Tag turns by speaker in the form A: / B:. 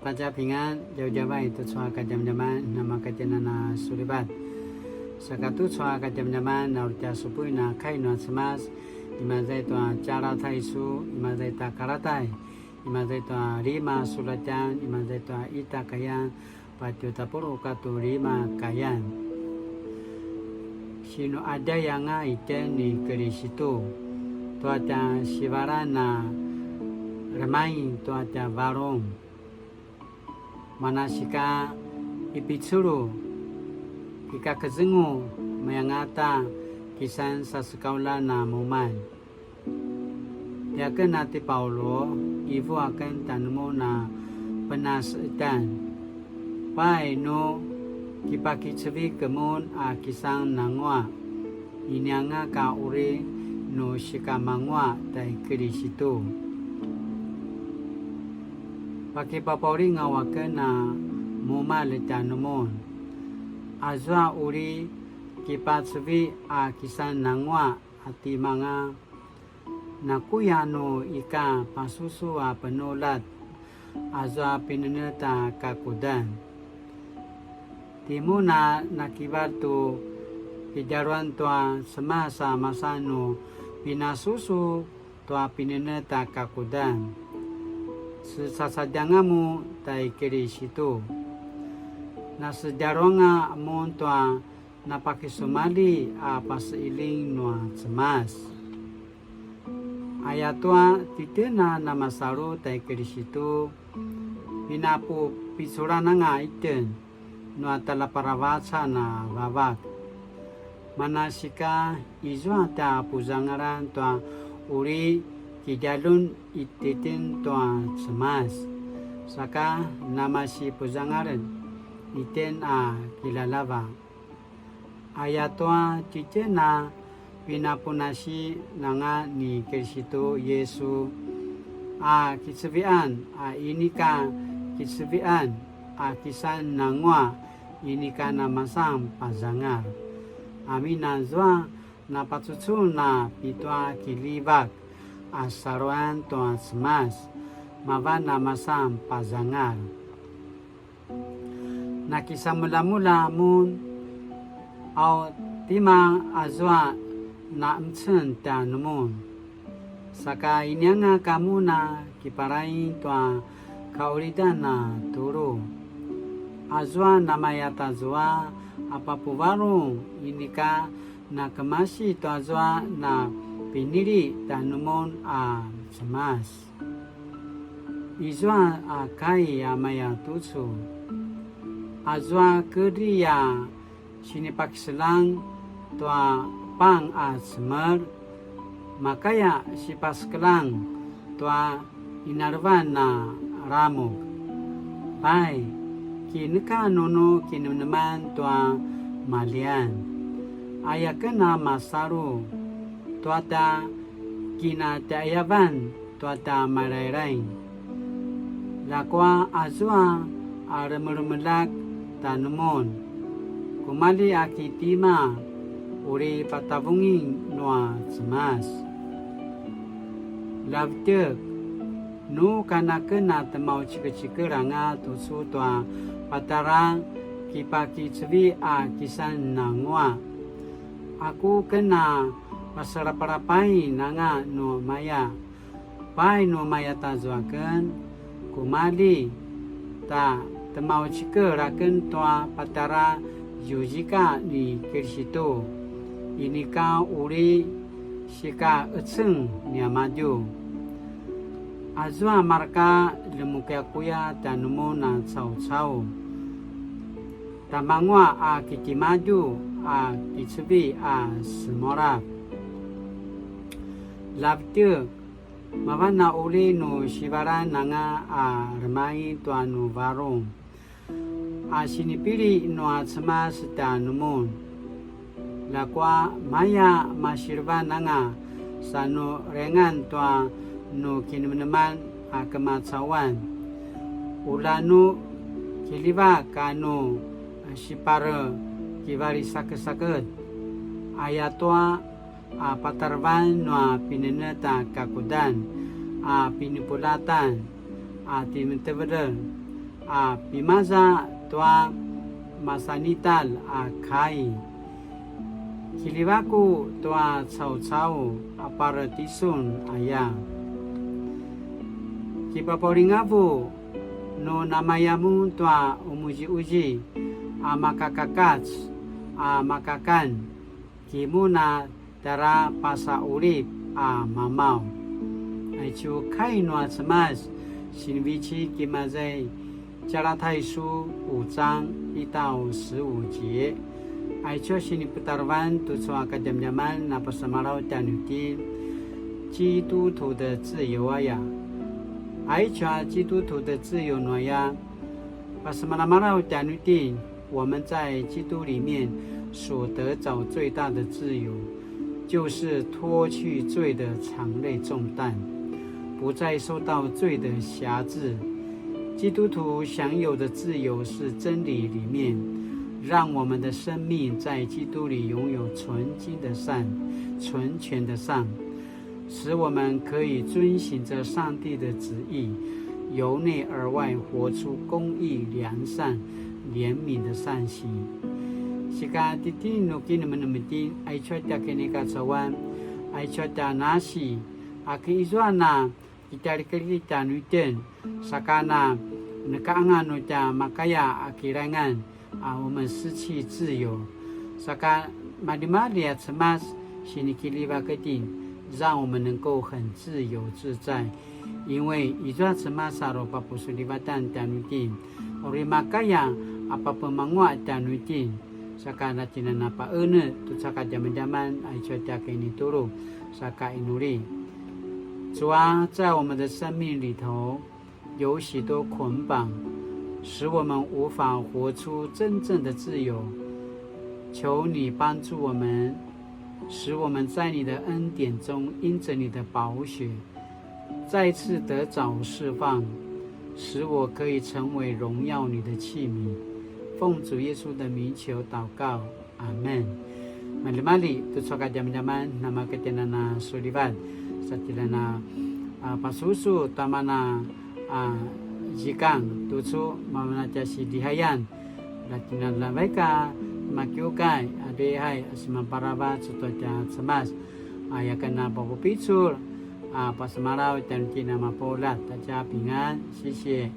A: Paca pingan jauh-jauh itu soal kajam zaman nama kajanana suribat. Sakatu soal kajam zaman na urja supui na kai na semas imazai to cara thaisu imazai ta karatai imazai to rima sulajan imazai to ita kayan patio tapuru katu rima kayan. Sino ada yang iten ni kerisitu to ada sivarana remain to ada varong manasika ipitsuru ika kezengu mayangata kisan sa sekolah na muman ya kenati Paulo ibu akan tanmu na penasitan pai no kipaki cevi kemun a kisang nangwa inyanga ka uri no shikamangwa tai kerisitu pakai papori ngawakan na muma letanumon azwa uri kipatsvi a kisan nangwa ati mga nakuyano ika pasusu a penulat azwa pinuneta kakudan timuna nakibatu pijaruan tua semasa masano pinasusu tua pinuneta kakudan sasajangamu tai kiri situ na sejaronga amon tua na pakisumali apa seiling nua cemas ayatua titena na masaru tai kiri situ pinapu pisurana nga iten nua talaparawaca na wawak manasika izwa ta puzangaran tua uri kijalun ititin tua semas saka nama si puzangaran iten a kilalava ayatua cicena pinapunasi nanga ni Kristo Yesu a kitsevian a inika kitsevian a kisan nangwa inika namasang pazangar amin nazwa na patutu na pitwa kilibak asaruan toa semas mavana masam pazangar nakisa mula-mula mun au timang azwa na mtsen ta numun saka inyanga kamu na kiparai toa kauridan na turu azwa namayata zwa apapuvaru inika na kemasi toa zwa na piniri tanumon a semas izwa a kai amaya tutsu azwa keria sini pakiselang tua pang a semer makaya si paskelang tua inarvan na ramuk pai kineka nono kineman tua malian ayakena masaru tuata kina tayavan tuata marairai lakwa azwa aremermelak tanumon kumali akitima uri patavungin noa semas lavtek nu kanakena temau cike-cike ranga tusu tua patara kipaki cevi a kisan nangwa aku kena pasaraparapai nanga no maya pai no maya tazuaken kumali ta temau cike raken tua patara yujika ni Kristo inika uri sika etseng niamaju azwa marka lemukia kuya tanumo na tsau tamangwa a kikimaju a kitsubi a semora labte mavana uli no shivara nanga a remai tuanu varong a sinipiri no a semas tanumon lakwa maya masirva nanga sano rengan tua no kineman a kematsawan ulanu kiliva kano sipara kivari sakit ayatwa a patarvan no a pineneta kakudan a pinipulatan a timitebeder bimasa tua masanital kai kilibaku tua chau aparatisun aya kipaporingavu no namayamu tua umuji makakakat makakan kimuna tara pasa urip mamau aichu kai no atmas sinvichi kimazai加拉太书5章1到15节。aichu sini putarwan tu soa kadam-daman na pasamarau tanutin 基督徒的自由呀aichu 基督徒的自由呢呀 pasamamarau tanutin 我们在基督里面所得着最大的自由，就是脱去罪的肠内重担，不再受到罪的辖制。基督徒享有的自由是真理里面，让我们的生命在基督里拥有纯净的善、纯全的善，使我们可以遵行着上帝的旨意，由内而外活出公义、良善、怜悯的善行。Sika titin nukin menemetin ai chota kene kasawan ai chota nasi aki izwana kitari kita nuten sakana nekaangan nuta makaya akirangan 我们失去自由 saka madimalia cemas sinikiliba ketin 让我们能够很自由自在，因为izwa cemasaro papusulibatan tanutin ori makaya apa pemangwa tanutin saka natina napa tu saka zaman ai chota kene turu saka inuri 主啊，在我们的生命里头有许多捆绑，使我们无法活出真正的自由。求你帮助我们，使我们在你的恩典中因着你的宝血再次得着释放，使我可以成为荣耀你的器皿。奉主耶稣的名求祷告，阿们。Mali-mali tu soka jam-jaman nama ketenana sulibat satilana pasusu tamana jikang tusu mamana jasi dihayan latina lavaika makyukai adehai asimamparabat sutoja semas ayakana popopitsur pasamarau dan kina mapolat taja pingan 谢谢